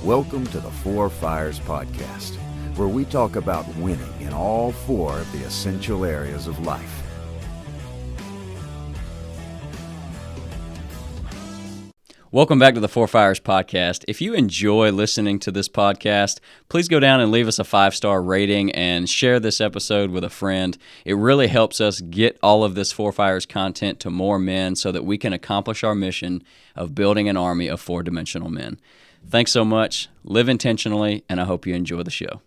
Welcome to the Four Fires Podcast, where we talk about winning in all four of the essential areas of life. Welcome back to the Four Fires Podcast. If you enjoy listening to this podcast, please go down and leave us a 5-star rating and share this episode with a friend. It really helps us get all of this Four Fires content to more men so that we can accomplish our mission of building an army of four-dimensional men. Thanks so much. Live intentionally, and I hope you enjoy the show.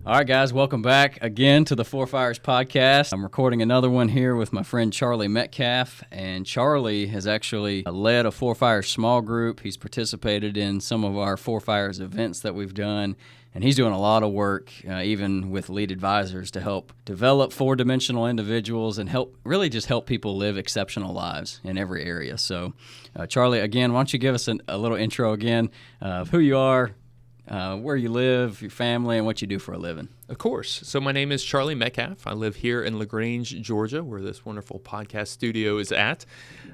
All right, guys, welcome back again to the Four Fires Podcast. I'm recording another one here with my friend Charlie Metcalf, and Charlie has actually led a Four Fires small group. He's participated in some of our Four Fires events that we've done, and he's doing a lot of work, even with lead advisors, to help develop four-dimensional individuals and help people live exceptional lives in every area. So, Charlie, again, why don't you give us a little intro again of who you are, where you live, your family, and what you do for a living. Of course. So my name is Charlie Metcalf. I live here in LaGrange, Georgia, where this wonderful podcast studio is at.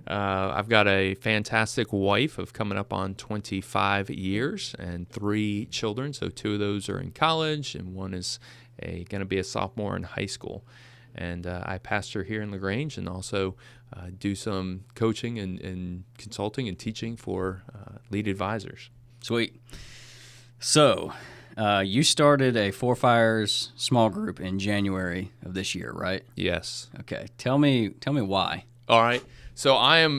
I've got a fantastic wife of coming up on 25 years and 3 children. So 2 of those are in college, and one is going to be a sophomore in high school. And I pastor here in LaGrange and also do some coaching and consulting and teaching for lead advisors. Sweet. So, you started a Four Fires small group in January of this year, right? Yes. Okay. Tell me why. All right. So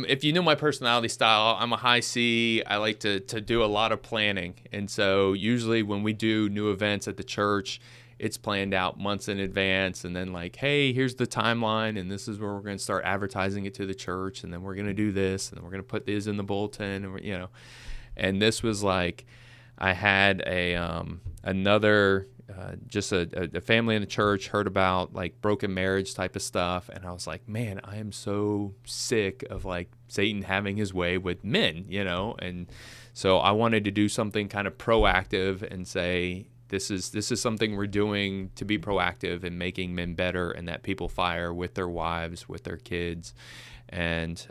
if you know my personality style, I'm a high C. I like to do a lot of planning. And so usually when we do new events at the church, it's planned out months in advance, and then like, hey, here's the timeline, and this is where we're going to start advertising it to the church, and then we're going to do this, and then we're going to put this in the bulletin, and and this was like, I had another family in the church heard about like broken marriage type of stuff, and I was like, man, I am so sick of like Satan having his way with men, and so I wanted to do something kind of proactive and say, this is something we're doing to be proactive in making men better, and that people fire with their wives, with their kids. And,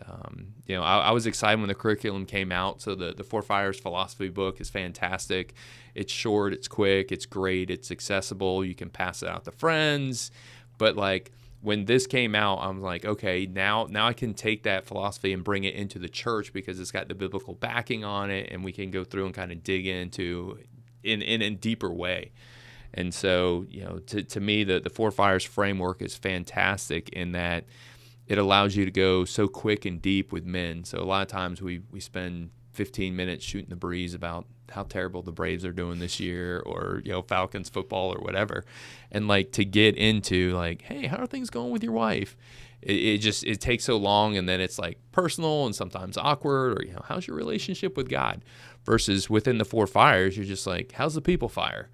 I was excited when the curriculum came out. So the Four Fires philosophy book is fantastic. It's short, it's quick, it's great, it's accessible. You can pass it out to friends. But like when this came out, I'm like, okay, now I can take that philosophy and bring it into the church because it's got the biblical backing on it, and we can go through and kind of dig into in a deeper way. And so, to me, the Four Fires framework is fantastic in that it allows you to go so quick and deep with men. So a lot of times we spend 15 minutes shooting the breeze about how terrible the Braves are doing this year, or Falcons football or whatever, and like to get into like, hey, how are things going with your wife? It takes so long, and then it's like personal and sometimes awkward, or how's your relationship with God? Versus within the Four Fires, you're just like, how's the people fire?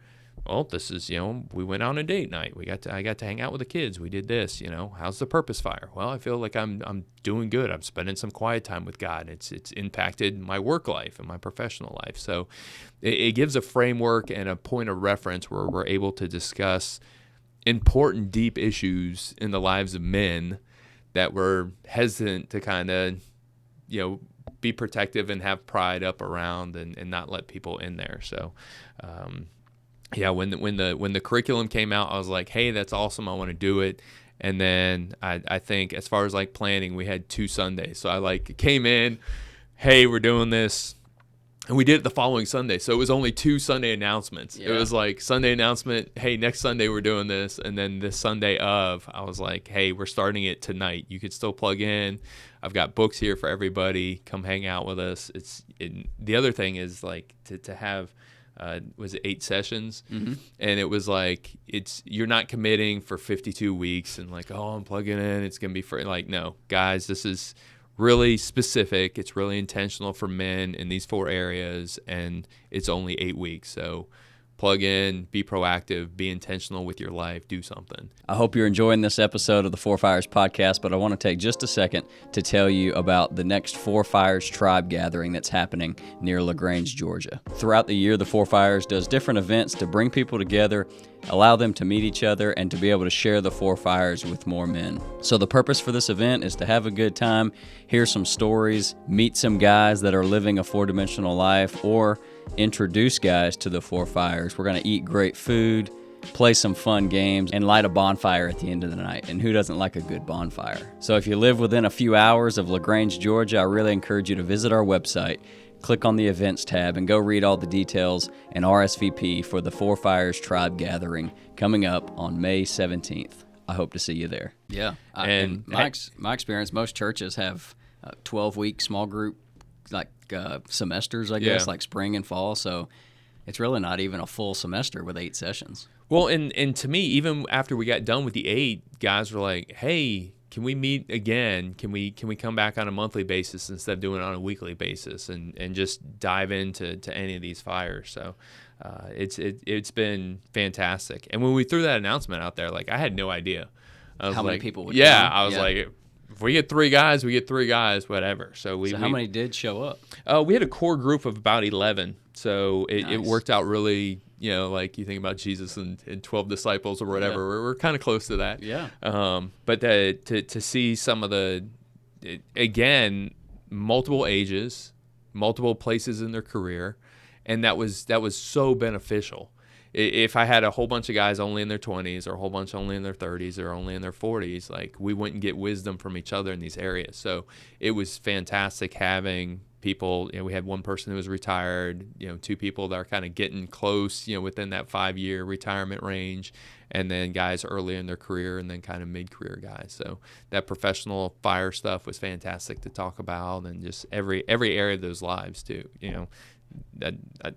Well, this is, we went on a date night. I got to hang out with the kids. We did this, how's the purpose fire? Well, I feel like I'm doing good. I'm spending some quiet time with God. It's impacted my work life and my professional life. So it gives a framework and a point of reference where we're able to discuss important, deep issues in the lives of men that we're hesitant to kind of, be protective and have pride up around and not let people in there. So, when the curriculum came out, I was like, hey, that's awesome. I want to do it. And then I think as far as like planning, we had 2 Sundays. So I like came in, hey, we're doing this. And we did it the following Sunday. So it was only 2 Sunday announcements. Yeah. It was like Sunday announcement, hey, next Sunday we're doing this. And then this Sunday I was like, hey, we're starting it tonight. You could still plug in. I've got books here for everybody. Come hang out with us. The other thing is like to have, was it 8 sessions? Mm-hmm. And it was like, you're not committing for 52 weeks and like, oh, I'm plugging in. It's going to be free. Like, no, guys, this is really specific. It's really intentional for men in these 4 areas, and it's only 8 weeks. So plug in, be proactive, be intentional with your life, do something. I hope you're enjoying this episode of the Four Fires Podcast, but I want to take just a second to tell you about the next Four Fires tribe gathering that's happening near LaGrange, Georgia. Throughout the year, the Four Fires does different events to bring people together, allow them to meet each other, and to be able to share the Four Fires with more men. So the purpose for this event is to have a good time, hear some stories, meet some guys that are living a four-dimensional life, or introduce guys to the Four Fires. We're going to eat great food, play some fun games, and light a bonfire at the end of the night. And who doesn't like a good bonfire? So if you live within a few hours of LaGrange, Georgia, I really encourage you to visit our website, click on the events tab, and go read all the details and RSVP for the Four Fires Tribe Gathering coming up on May 17th. I hope to see you there. Yeah. And my experience, most churches have 12-week small group semesters, I guess, like spring and fall. So it's really not even a full semester with 8 sessions. Well, and to me, even after we got done with the 8, guys were like, hey, can we meet again? Can we come back on a monthly basis instead of doing it on a weekly basis and just dive into any of these fires? So it's been fantastic. And when we threw that announcement out there, like I had no idea. I was how like, many people would come? I was yeah. like, if we get 3 guys, we get 3 guys, whatever. So how many did show up? We had a core group of about 11. So it Nice. worked out really, like you think about Jesus and 12 disciples or whatever. Yeah. We're kind of close to that. Yeah. But to see some of again, multiple ages, multiple places in their career, and that was so beneficial. If I had a whole bunch of guys only in their 20s or a whole bunch only in their 30s or only in their 40s, like we wouldn't get wisdom from each other in these areas. So it was fantastic having people. We had one person who was retired, 2 people that are kind of getting close, within that 5-year retirement range, and then guys early in their career and then kind of mid-career guys. So that professional fire stuff was fantastic to talk about, and just every area of those lives too,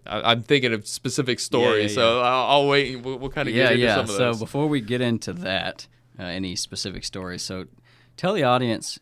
I'm thinking of specific stories, so I'll wait. We'll kind of get into some of those. So before we get into that, any specific stories, so tell the audience,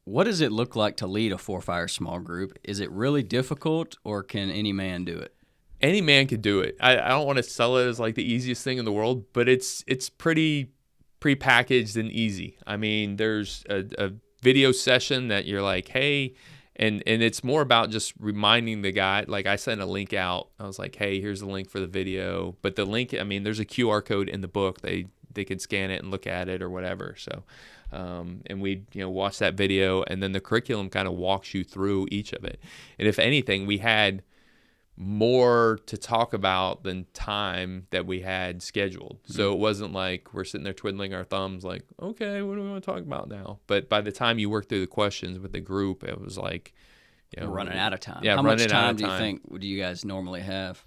what does it look like to lead a Four Fire small group? Is it really difficult, or can any man do it? Any man could do it. I don't want to sell it as like the easiest thing in the world, but it's pretty prepackaged and easy. I mean, there's a video session that you're like, hey. And it's more about just reminding the guy, like I sent a link out. I was like, hey, here's the link for the video. But the link, I mean, there's a QR code in the book. They can scan it and look at it or whatever. So, and we, watch that video, and then the curriculum kind of walks you through each of it. And if anything, we had more to talk about than time that we had scheduled. So it wasn't like we're sitting there twiddling our thumbs like, okay, what do we want to talk about now? But by the time you work through the questions with the group, it was like, we're running out of time. Yeah, how much time do you think do you guys normally have?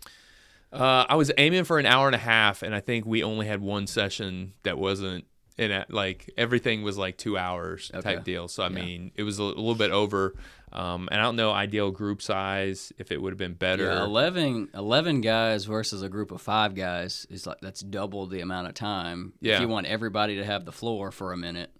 I was aiming for an hour and a half, and I think we only had one session that wasn't in it. Like everything was like 2 hours type deal. So I mean, it was a little bit over. And I don't know ideal group size, if it would have been better. Yeah, 11 guys versus a group of 5 guys is like, that's double the amount of time. Yeah. If you want everybody to have the floor for a minute.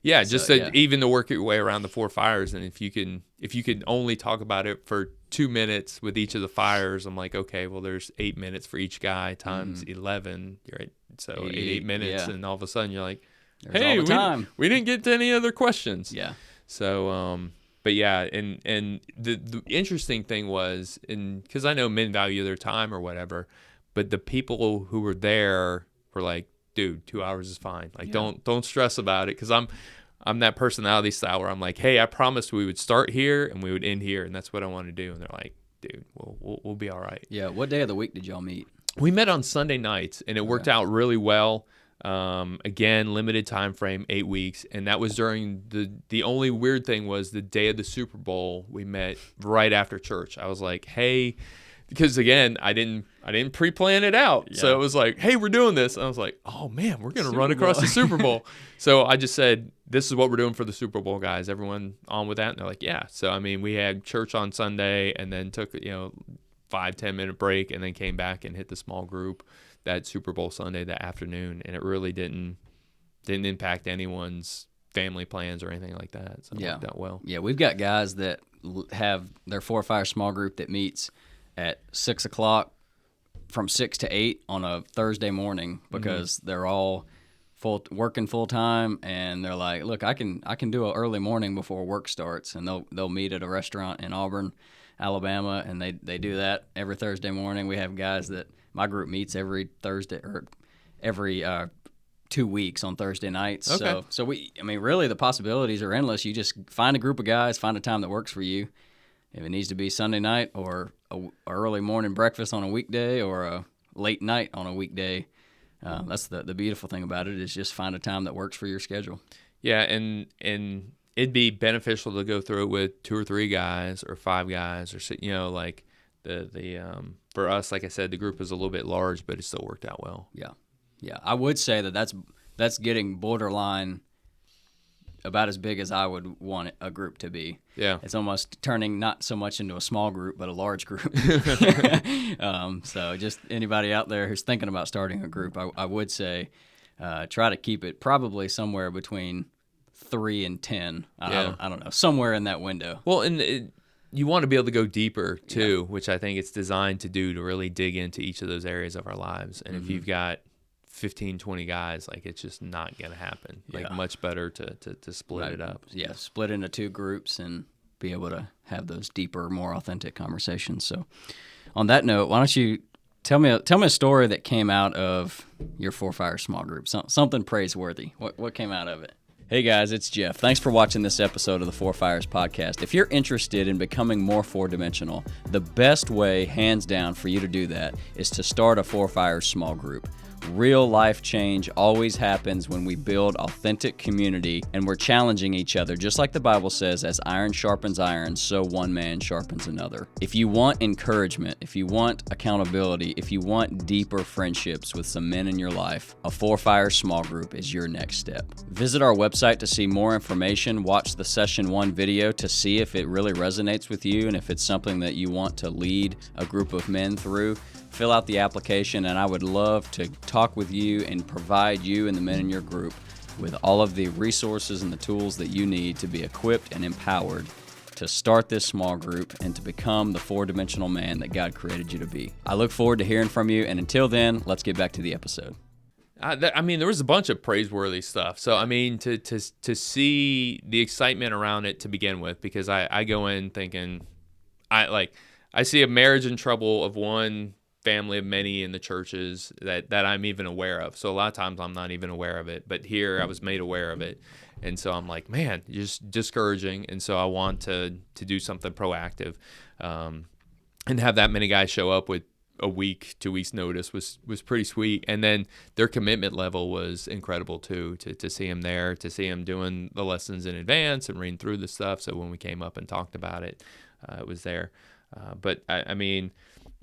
Yeah, just even to work your way around the 4 fires, and if you can only talk about it for 2 minutes with each of the fires, I'm like, okay, well, there's 8 minutes for each guy times 11. You're right, so 8 minutes, and all of a sudden you're like, there's hey, all the time. We didn't get to any other questions. Yeah. So, but yeah, and the interesting thing was, because I know men value their time or whatever, but the people who were there were like, dude, 2 hours is fine. Like, don't stress about it, because I'm that personality style where I'm like, hey, I promised we would start here and we would end here, and that's what I want to do. And they're like, dude, we'll be all right. Yeah. What day of the week did y'all meet? We met on Sunday nights, and it worked out really well. Again, limited time frame, 8 weeks, and that was during the only weird thing was the day of the Super Bowl. We met right after church. I was like, hey, because again, I didn't pre-plan it out. Yeah. So it was like, hey, we're doing this. And I was like, oh man, we're going to run across the Super Bowl. So I just said, this is what we're doing for the Super Bowl, guys. Everyone on with that? And they're like, yeah. So, I mean, we had church on Sunday and then took, 5-10 minute break and then came back and hit the small group that Super Bowl Sunday that afternoon. And it really didn't impact anyone's family plans or anything like that. So it worked out well. Yeah, we've got guys that have their 4 Fire small group that meets at 6 o'clock from 6 to 8 on a Thursday morning, because they're all working full time, and they're like, look, I can do an early morning before work starts, and they'll meet at a restaurant in Auburn, Alabama, and they do that every Thursday morning. We have guys that my group meets every Thursday or every 2 weeks on Thursday nights. Okay. So really the possibilities are endless. You just find a group of guys, find a time that works for you, If it needs to be Sunday night or a early morning breakfast on a weekday or a late night on a weekday, that's the beautiful thing about it is just find a time that works for your schedule. Yeah, and it'd be beneficial to go through it with 2 or 3 guys or 5 guys or like the for us, like I said, the group was a little bit large, but it still worked out well. Yeah. I would say that's getting borderline about as big as I would want a group to be. Yeah. It's almost turning not so much into a small group, but a large group. So just anybody out there who's thinking about starting a group, I would say try to keep it probably somewhere between 3 and 10. I don't know, somewhere in that window. Well, and you want to be able to go deeper too, which I think it's designed to do, to really dig into each of those areas of our lives. And if you've got 15, 20 guys, like it's just not going to happen. Like much better to split it up. Yeah, split into 2 groups and be able to have those deeper, more authentic conversations. So on that note, why don't you tell me a story that came out of your Four Fires small group, something praiseworthy. What came out of it? Hey guys, it's Jeff. Thanks for watching this episode of the Four Fires podcast. If you're interested in becoming more four-dimensional, the best way, hands down, for you to do that is to start a Four Fires small group. Real life change always happens when we build authentic community and we're challenging each other, just like the Bible says, as iron sharpens iron, so one man sharpens another. If you want encouragement, if you want accountability, if you want deeper friendships with some men in your life, a Four Fires small group is your next step. Visit our website to see more information, watch the Session 1 video to see if it really resonates with you and if it's something that you want to lead a group of men through. Fill out the application, and I would love to talk with you and provide you and the men in your group with all of the resources and the tools that you need to be equipped and empowered to start this small group and to become the four-dimensional man that God created you to be. I look forward to hearing from you, and until then, let's get back to the episode. I mean, there was a bunch of praiseworthy stuff. So, I mean, to see the excitement around it to begin with, because I go in thinking, I see a marriage in trouble of one family of many in the churches that I'm even aware of. So a lot of times I'm not even aware of it, but here I was made aware of it. And so I'm like, man, just discouraging. And so I want to do something proactive, and have that many guys show up with a week, 2 weeks notice was pretty sweet. And then their commitment level was incredible too, to see them there, to see them doing the lessons in advance and reading through the stuff. So when we came up and talked about it, it was there. But I mean,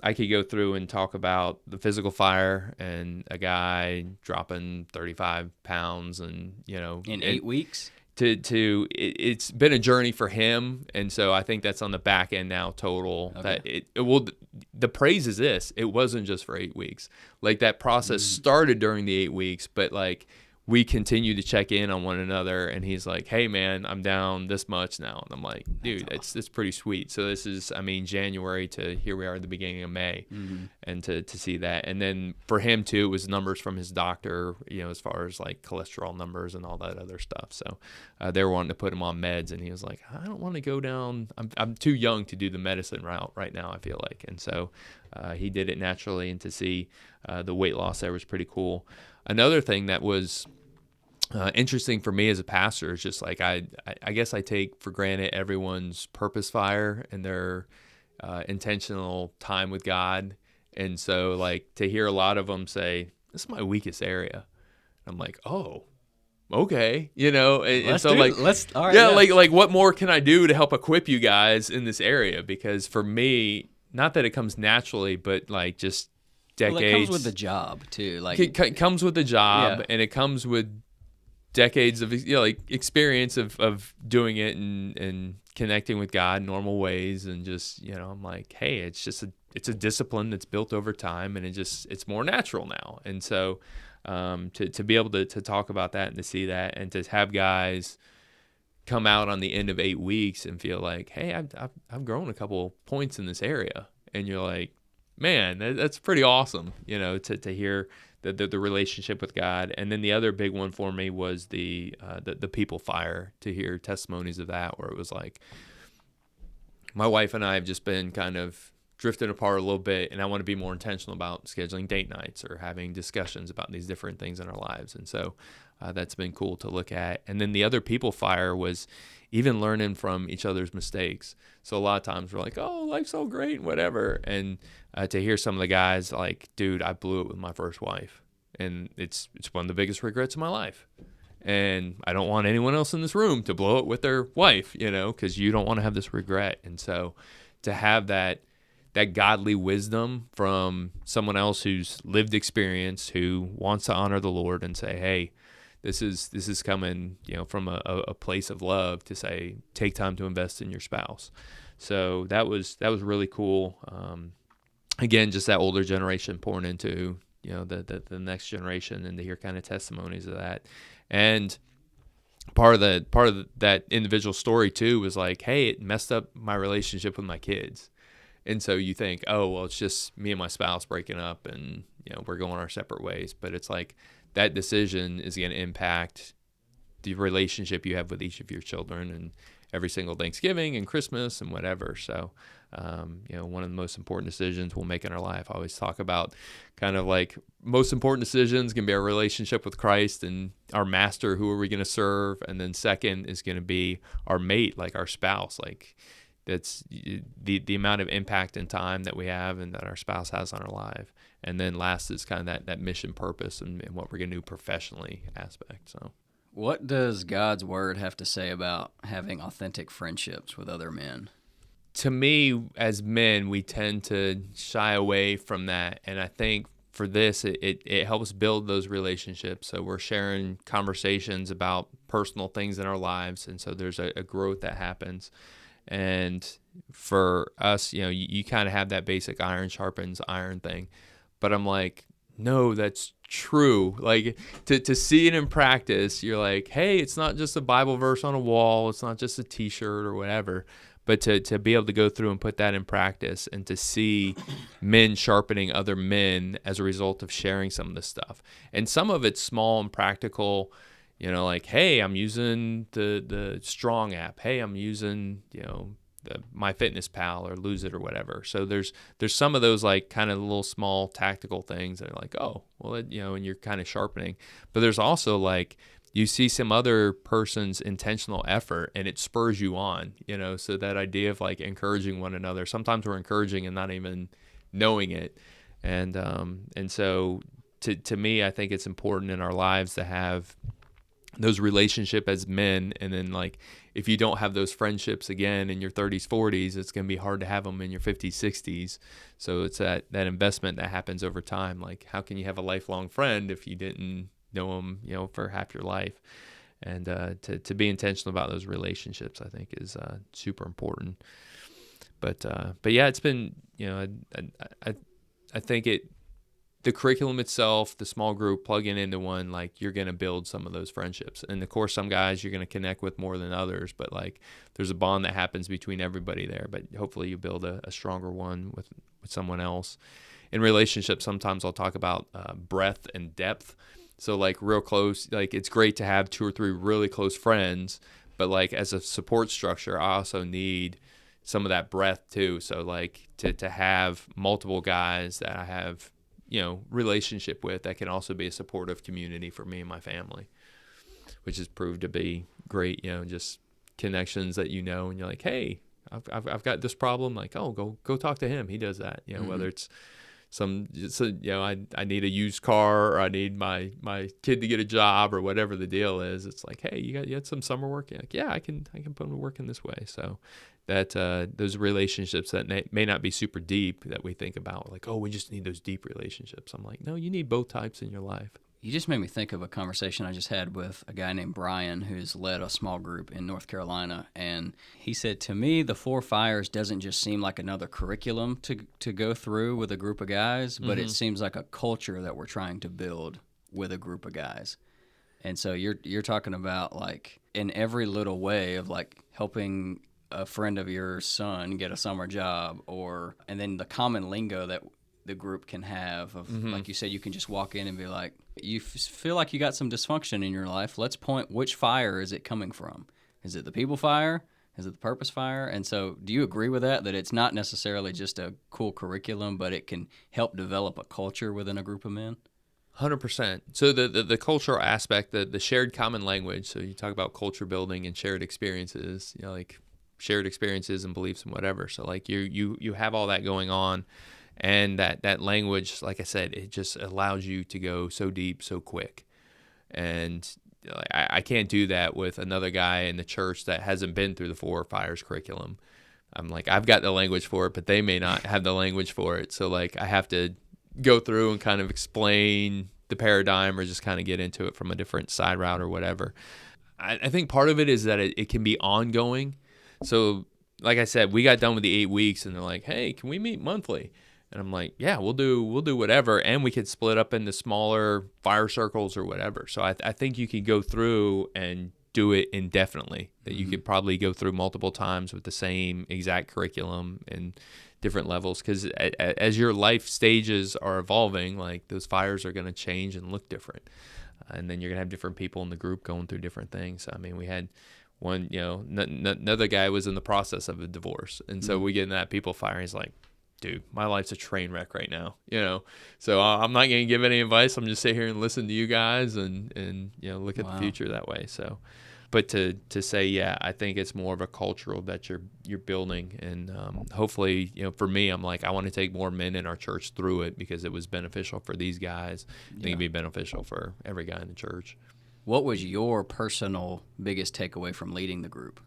I could go through and talk about the physical fire and a guy dropping 35 pounds and, in 8 weeks. It's been a journey for him, and so I think that's on the back end now total. Okay. That the praise is this: it wasn't just for 8 weeks. Like that process started during the 8 weeks, but like we continue to check in on one another, and he's like, "Hey man, I'm down this much now," and I'm like, "Dude, it's pretty sweet." So this is, I mean, January to here we are at the beginning of May, and to see that, and then for him too, it was numbers from his doctor, as far as like cholesterol numbers and all that other stuff. So they were wanting to put him on meds, and he was like, "I don't want to go down. I'm too young to do the medicine route right now. I feel like," and so he did it naturally, and to see the weight loss there was pretty cool. Another thing that was interesting for me as a pastor is just like I guess I take for granted everyone's purpose fire and their intentional time with God, and so like to hear a lot of them say, "This is my weakest area," I'm like, "Oh, okay," and so like all right, like what more can I do to help equip you guys in this area? Because for me, not that it comes naturally, but like just decades. Well, it comes with the job too. Like it comes with the job, and it comes with decades of experience of doing it and connecting with God in normal ways, and just I'm like, hey, it's a discipline that's built over time, and it's more natural now. And so to be able to talk about that and to see that and to have guys come out on the end of 8 weeks and feel like, hey, I've grown a couple points in this area, and you're like, man, that's pretty awesome, to hear the relationship with God. And then the other big one for me was the people fire, to hear testimonies of that, where it was like, my wife and I have just been kind of drifting apart a little bit, and I want to be more intentional about scheduling date nights or having discussions about these different things in our lives. And so that's been cool to look at. And then the other people fire was even learning from each other's mistakes. So a lot of times we're like, oh, life's all great and whatever. And to hear some of the guys like, dude, I blew it with my first wife, and it's one of the biggest regrets of my life. And I don't want anyone else in this room to blow it with their wife, because you don't want to have this regret. And so to have that godly wisdom from someone else who's lived experience, who wants to honor the Lord and say, hey, this is coming, from a place of love, to say, take time to invest in your spouse. So that was really cool. Again, just that older generation pouring into, the next generation, and to hear kind of testimonies of that. And part of that individual story too was like, hey, it messed up my relationship with my kids. And so you think, oh, well, it's just me and my spouse breaking up, and we're going our separate ways. But it's like that decision is going to impact the relationship you have with each of your children, and every single Thanksgiving and Christmas and whatever. So, one of the most important decisions we'll make in our life. I always talk about kind of like most important decisions can be our relationship with Christ and our master, who are we going to serve? And then second is going to be our mate, like our spouse. Like that's the amount of impact and time that we have and that our spouse has on our life. And then last is kind of that mission purpose and what we're going to do professionally aspect. So, what does God's word have to say about having authentic friendships with other men? To me, as men, we tend to shy away from that. And I think for this, it helps build those relationships. So we're sharing conversations about personal things in our lives. And so there's a growth that happens. And for us, you kind of have that basic iron sharpens iron thing. But I'm like, no, that's true. Like to see it in practice, you're like, hey, it's not just a Bible verse on a wall. It's not just a T-shirt or whatever. But to be able to go through and put that in practice, and to see men sharpening other men as a result of sharing some of this stuff. And some of it's small and practical, like, hey, I'm using the Strong app. Hey, I'm using, the MyFitnessPal or Lose It or whatever. So there's some of those like kind of little small tactical things that are like, oh, well, and you're kind of sharpening. But there's also like, you see some other person's intentional effort and it spurs you on, so that idea of like encouraging one another. Sometimes we're encouraging and not even knowing it. And so to me, I think it's important in our lives to have those relationships as men. And then like, if you don't have those friendships again in your 30s, 40s, it's going to be hard to have them in your 50s, 60s. So it's that investment that happens over time. Like, how can you have a lifelong friend if you didn't know them, for half your life? And to be intentional about those relationships, I think is super important. But yeah, it's been, I think the curriculum itself, the small group, plugging into one, like you're going to build some of those friendships. And of course, some guys you're going to connect with more than others, but like there's a bond that happens between everybody there. But hopefully you build a stronger one with someone else. In relationships, sometimes I'll talk about breadth and depth. So like real close, like it's great to have 2 or 3 really close friends, but like as a support structure, I also need some of that breadth too. So like to have multiple guys that I have, relationship with that can also be a supportive community for me and my family, which has proved to be great, just connections that and you're like, hey, I've got this problem, like, oh, go talk to him. He does that, whether it's I need a used car, or I need my kid to get a job, or whatever the deal is. It's like, hey, you had some summer work? Like, yeah, I can put them to work in this way. So that those relationships that may not be super deep that we think about, like, oh, we just need those deep relationships. I'm like, no, you need both types in your life. You just made me think of a conversation I just had with a guy named Brian, who's led a small group in North Carolina. And he said, to me, the 4 Fires doesn't just seem like another curriculum to go through with a group of guys, but it seems like a culture that we're trying to build with a group of guys. And so you're talking about like in every little way of like helping a friend of your son get a summer job, and then the common lingo that the group can have of, like you said, you can just walk in and be like, you feel like you got some dysfunction in your life. Let's point, which fire is it coming from? Is it the people fire? Is it the Purpose Fire? And so do you agree with that it's not necessarily just a cool curriculum, but it can help develop a culture within a group of men? 100%. So the cultural aspect, the shared common language. So you talk about culture building and shared experiences, like shared experiences and beliefs and whatever. So like you have all that going on, and that language, like I said, it just allows you to go so deep so quick. And I can't do that with another guy in the church that hasn't been through the Four Fires curriculum. I'm like, I've got the language for it, but they may not have the language for it. So like I have to go through and kind of explain the paradigm or just kind of get into it from a different side route or whatever. I think part of it is that it can be ongoing. So like I said, we got done with the 8 weeks and they're like, hey, can we meet monthly? And I'm like, yeah, we'll do whatever. And we could split up into smaller fire circles or whatever. So I think you could go through and do it indefinitely, that you could probably go through multiple times with the same exact curriculum and different levels, because as your life stages are evolving, like those fires are going to change and look different, and then you're going to have different people in the group going through different things. I mean, we had one, another guy was in the process of a divorce, and so we get in that people fire, and he's like, dude, my life's a train wreck right now, so I'm not going to give any advice. I'm just sit here and listen to you guys and look at the future that way. So but to say, yeah, I think it's more of a cultural that you're building, and hopefully, for me, I'm like, I want to take more men in our church through it because it was beneficial for these guys. I think it'd be beneficial for every guy in the church. What was your personal biggest takeaway from leading the group?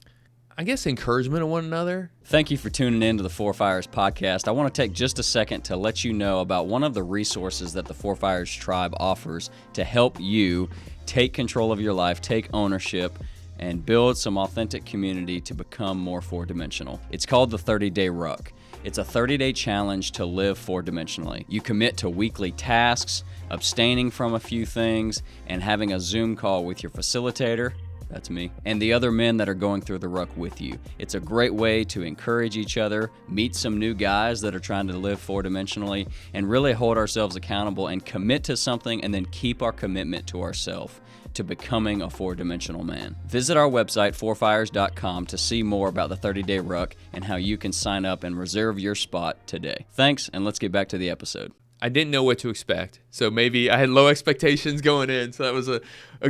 I guess encouragement of one another. Thank you for tuning in to the Four Fires podcast. I want to take just a second to let you know about one of the resources that the Four Fires tribe offers to help you take control of your life, take ownership, and build some authentic community to become more four-dimensional. It's called the 30-Day Ruck. It's a 30-day challenge to live four-dimensionally. You commit to weekly tasks, abstaining from a few things, and having a Zoom call with your facilitator, that's me, and the other men that are going through the ruck with you. It's a great way to encourage each other, meet some new guys that are trying to live four-dimensionally, and really hold ourselves accountable and commit to something and then keep our commitment to ourselves, to becoming a four-dimensional man. Visit our website, fourfires.com, to see more about the 30-Day Ruck and how you can sign up and reserve your spot today. Thanks, and let's get back to the episode. I didn't know what to expect, so maybe I had low expectations going in, so that was a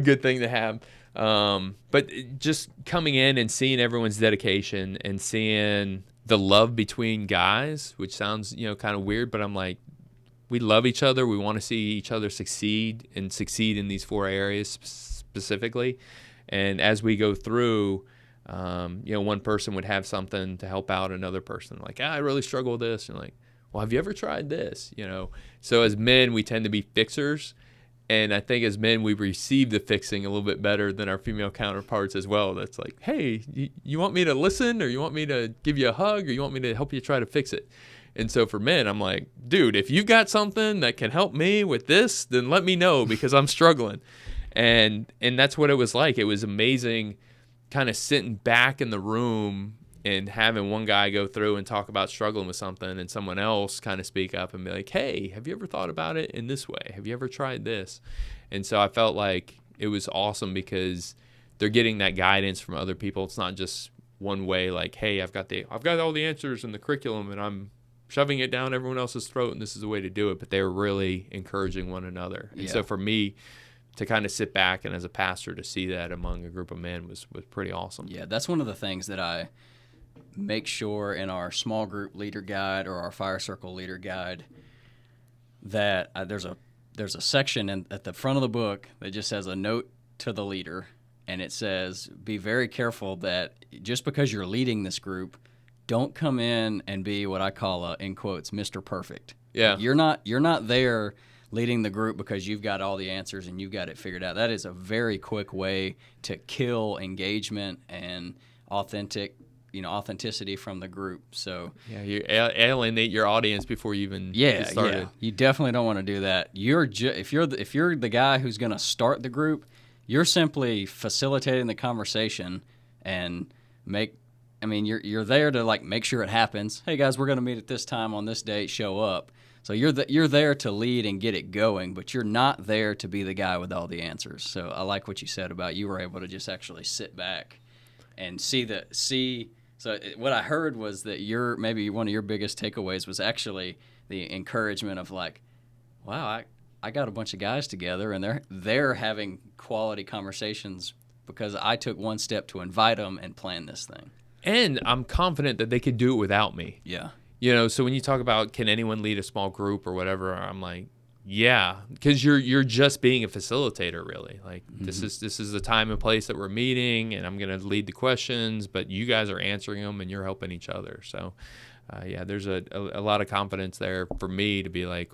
good thing to have. But just coming in and seeing everyone's dedication and seeing the love between guys, which sounds, kind of weird, but I'm like, we love each other. We want to see each other succeed in these four areas specifically. And as we go through, one person would have something to help out another person. Like, I really struggle with this. And like, well, have you ever tried this? So as men, we tend to be fixers. And I think as men, we receive the fixing a little bit better than our female counterparts as well. That's like, hey, you want me to listen, or you want me to give you a hug, or you want me to help you try to fix it? And so for men, I'm like, dude, if you've got something that can help me with this, then let me know, because I'm struggling. And that's what it was like. It was amazing kind of sitting back in the room and having one guy go through and talk about struggling with something, and someone else kind of speak up and be like, hey, have you ever thought about it in this way? Have you ever tried this? And so I felt like it was awesome because they're getting that guidance from other people. It's not just one way, like, hey, I've got all the answers in the curriculum and I'm shoving it down everyone else's throat and this is the way to do it. But they're really encouraging one another. And so for me to kind of sit back and as a pastor to see that among a group of men was pretty awesome. Yeah, that's one of the things that I make sure in our small group leader guide or our fire circle leader guide that there's a section at the front of the book that just has a note to the leader, and it says, be very careful that just because you're leading this group, don't come in and be what I call in quotes, Mr. Perfect. Yeah. You're not there leading the group because you've got all the answers and you've got it figured out. That is a very quick way to kill engagement and authenticity from the group. So yeah, you alienate your audience before you even get started. Yeah, you definitely don't want to do that. If you're the guy who's going to start the group, you're simply facilitating the conversation and you're there to like make sure it happens. Hey guys, we're going to meet at this time on this date. Show up. So you're there to lead and get it going, but you're not there to be the guy with all the answers. So I like what you said about you were able to just actually sit back and see. So what I heard was that maybe one of your biggest takeaways was actually the encouragement of like, wow, I got a bunch of guys together and they're having quality conversations because I took one step to invite them and plan this thing. And I'm confident that they could do it without me. Yeah. So when you talk about can anyone lead a small group or whatever, I'm like, yeah, because you're just being a facilitator, really. Like this is the time and place that we're meeting, and I'm gonna lead the questions, but you guys are answering them, and you're helping each other. So, there's a lot of confidence there for me to be like,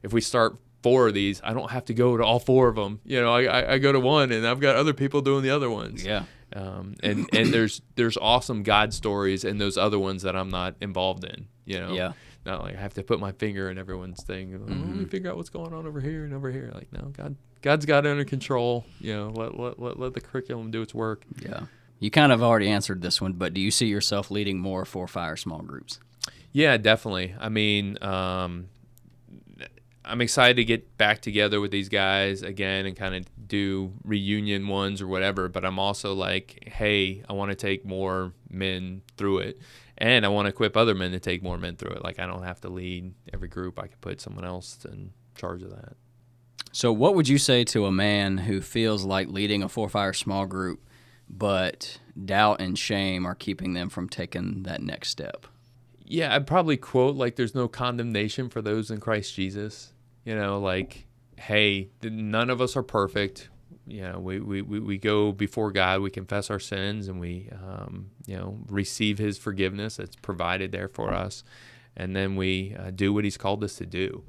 if we start 4 of these, I don't have to go to all 4 of them. I go to one, and I've got other people doing the other ones. Yeah. And there's awesome God stories in those other ones that I'm not involved in. Yeah. Not like I have to put my finger in everyone's thing. Let me figure out what's going on over here and over here. Like, no, God's got it under control. Let the curriculum do its work. Yeah. You kind of already answered this one, but do you see yourself leading more for fire small groups? Yeah, definitely. I mean, I'm excited to get back together with these guys again and kind of do reunion ones or whatever. But I'm also like, hey, I want to take more men through it. And I want to equip other men to take more men through it. Like, I don't have to lead every group. I can put someone else in charge of that. So what would you say to a man who feels like leading a 4-Fire small group, but doubt and shame are keeping them from taking that next step? Yeah, I'd probably quote, like, there's no condemnation for those in Christ Jesus. Like, hey, none of us are perfect. We go before God, we confess our sins, and we, receive his forgiveness that's provided there for us. And then we do what he's called us to do.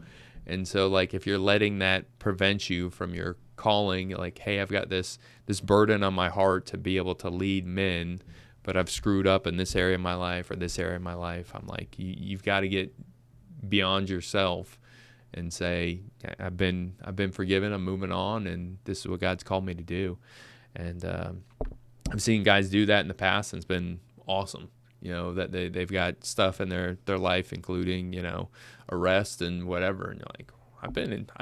And so, like, if you're letting that prevent you from your calling, like, hey, I've got this burden on my heart to be able to lead men, but I've screwed up in this area of my life or this area of my life, I'm like, you've got to get beyond yourself and say, I've been forgiven, I'm moving on, and this is what God's called me to do. And I've seen guys do that in the past, and it's been awesome. That they've got stuff in their life, including arrest and whatever, and you're like, I've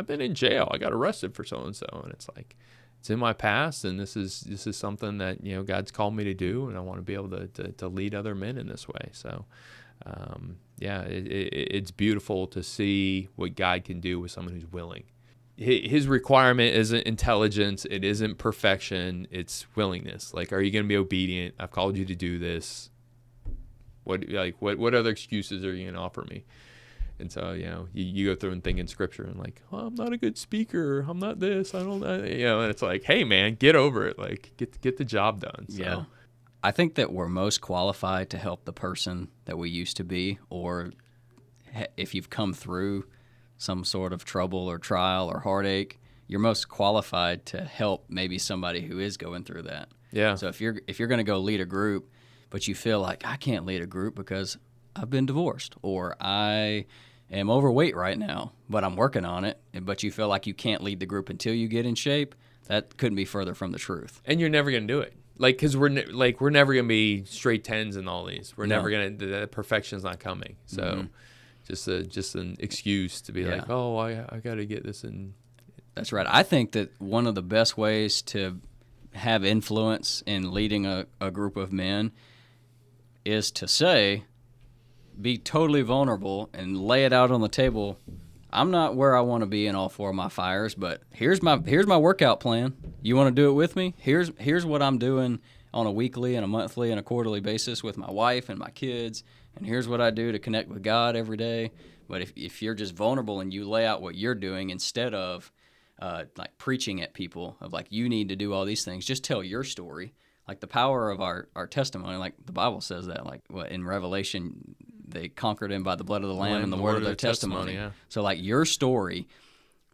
been in jail, I got arrested for so and so, and it's like, it's in my past, and this is something that God's called me to do, and I want to be able to lead other men in this way. So. It's beautiful to see what God can do with someone who's willing. His requirement isn't intelligence. It isn't perfection. It's willingness. Like, are you going to be obedient? I've called you to do this. What other excuses are you going to offer me? And so, you go through and think in scripture and like, oh, I'm not a good speaker. I'm not this. And it's like, hey man, get over it. Like, get the job done. So. Yeah. I think that we're most qualified to help the person that we used to be, or if you've come through some sort of trouble or trial or heartache, you're most qualified to help maybe somebody who is going through that. Yeah. So if you're going to go lead a group, but you feel like I can't lead a group because I've been divorced, or I am overweight right now, but I'm working on it, but you feel like you can't lead the group until you get in shape, that couldn't be further from the truth. And you're never going to do it. Like, because we're never going to be straight 10s in all these. We're never going to, the perfection's not coming. So just an excuse to be like, oh, I got to get this in. That's right. I think that one of the best ways to have influence in leading a group of men is to say, be totally vulnerable and lay it out on the table. I'm not where I want to be in all 4 of my fires, but here's my workout plan. You want to do it with me? Here's what I'm doing on a weekly and a monthly and a quarterly basis with my wife and my kids, and here's what I do to connect with God every day. But if you're just vulnerable and you lay out what you're doing instead of like preaching at people of like, you need to do all these things, just tell your story. Like the power of our testimony, like the Bible says that, like what in Revelation, they conquered him by the blood of the Lamb and the word of their testimony. Yeah. So like your story,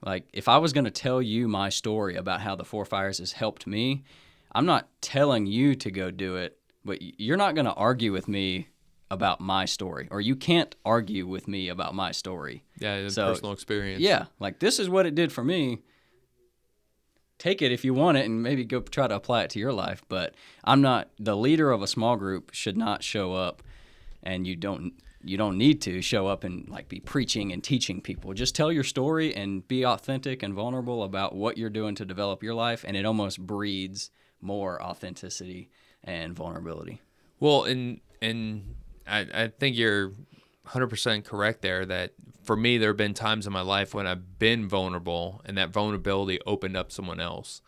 like if I was going to tell you my story about how the 4 Fires has helped me, I'm not telling you to go do it, but you're not going to argue with me about my story, or you can't argue with me about my story. Yeah, it's personal experience. Yeah, like this is what it did for me. Take it if you want it and maybe go try to apply it to your life, but I'm not the leader of a small group. Should not show up, and you don't need to show up and like be preaching and teaching people. Just tell your story and be authentic and vulnerable about what you're doing to develop your life, and it almost breeds more authenticity and vulnerability. Well, and I think you're 100% correct there, that for me, there have been times in my life when I've been vulnerable, and that vulnerability opened up someone else.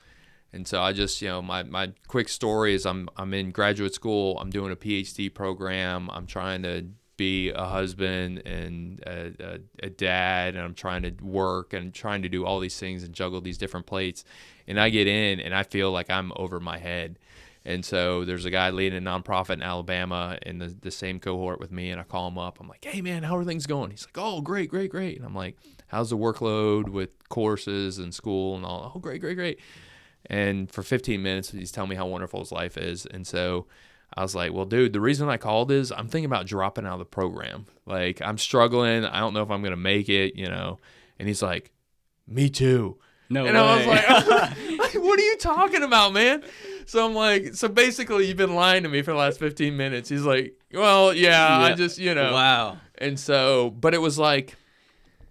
And so I just, my quick story is I'm in graduate school. I'm doing a PhD program. I'm trying to be a husband and a dad, and I'm trying to work and trying to do all these things and juggle these different plates. And I get in and I feel like I'm over my head. And so there's a guy leading a nonprofit in Alabama in the same cohort with me, and I call him up. I'm like, hey, man, how are things going? He's like, oh, great. And I'm like, how's the workload with courses and school and all? Oh, great. And for 15 minutes, he's telling me how wonderful his life is. And so I was like, well, dude, the reason I called is I'm thinking about dropping out of the program. Like, I'm struggling. I don't know if I'm going to make it, And he's like, me too. No and way. I was like, what are you talking about, man? So I'm like, so basically you've been lying to me for the last 15 minutes. He's like, well, yeah. I just, Wow. And so, but it was like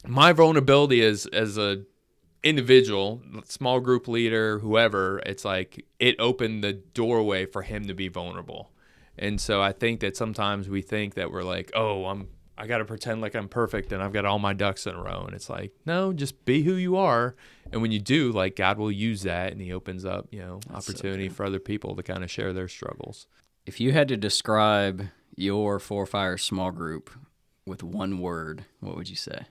my vulnerability as a individual, small group leader, whoever, it's like it opened the doorway for him to be vulnerable. And so I think that sometimes we think that we're like, oh, I got to pretend like I'm perfect and I've got all my ducks in a row. And it's like, no, just be who you are. And when you do, like, God will use that, and he opens up, opportunity for other people to kind of share their struggles. If you had to describe your Four Fires small group with one word, what would you say?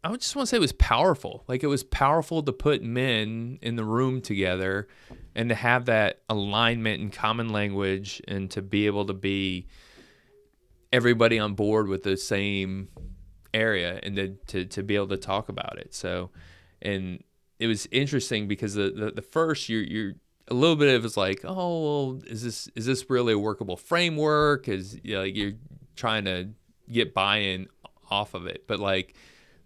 I would just want to say it was powerful. Like, it was powerful to put men in the room together and to have that alignment and common language, and to be able to be everybody on board with the same area, and to be able to talk about it. So, and it was interesting because the first you're a little bit of it's like, oh, well, is this really a workable framework? Is you're trying to get buy-in off of it, but like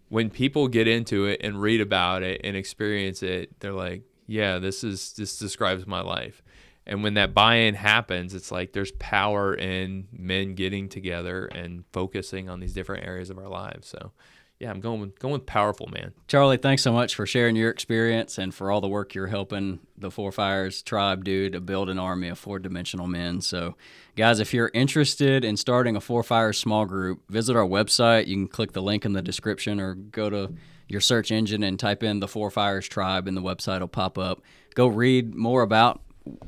when people get into it and read about it and experience it, they're like, yeah, this describes my life. And when that buy-in happens, it's like there's power in men getting together and focusing on these different areas of our lives. So, yeah, I'm going with powerful, man. Charlie, thanks so much for sharing your experience and for all the work you're helping the Four Fires tribe do to build an army of four-dimensional men. So, guys, if you're interested in starting a Four Fires small group, visit our website. You can click the link in the description or go to your search engine and type in the Four Fires tribe, and the website will pop up. Go read more about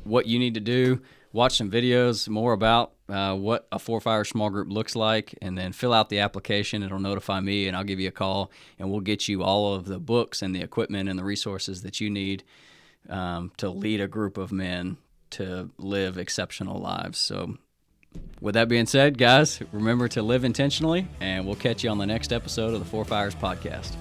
what you need to do. Watch some videos more about what a Four Fires small group looks like, and then fill out the application. It'll notify me, and I'll give you a call, and we'll get you all of the books and the equipment and the resources that you need to lead a group of men to live exceptional lives. So with that being said, guys, remember to live intentionally, and we'll catch you on the next episode of the Four Fires podcast.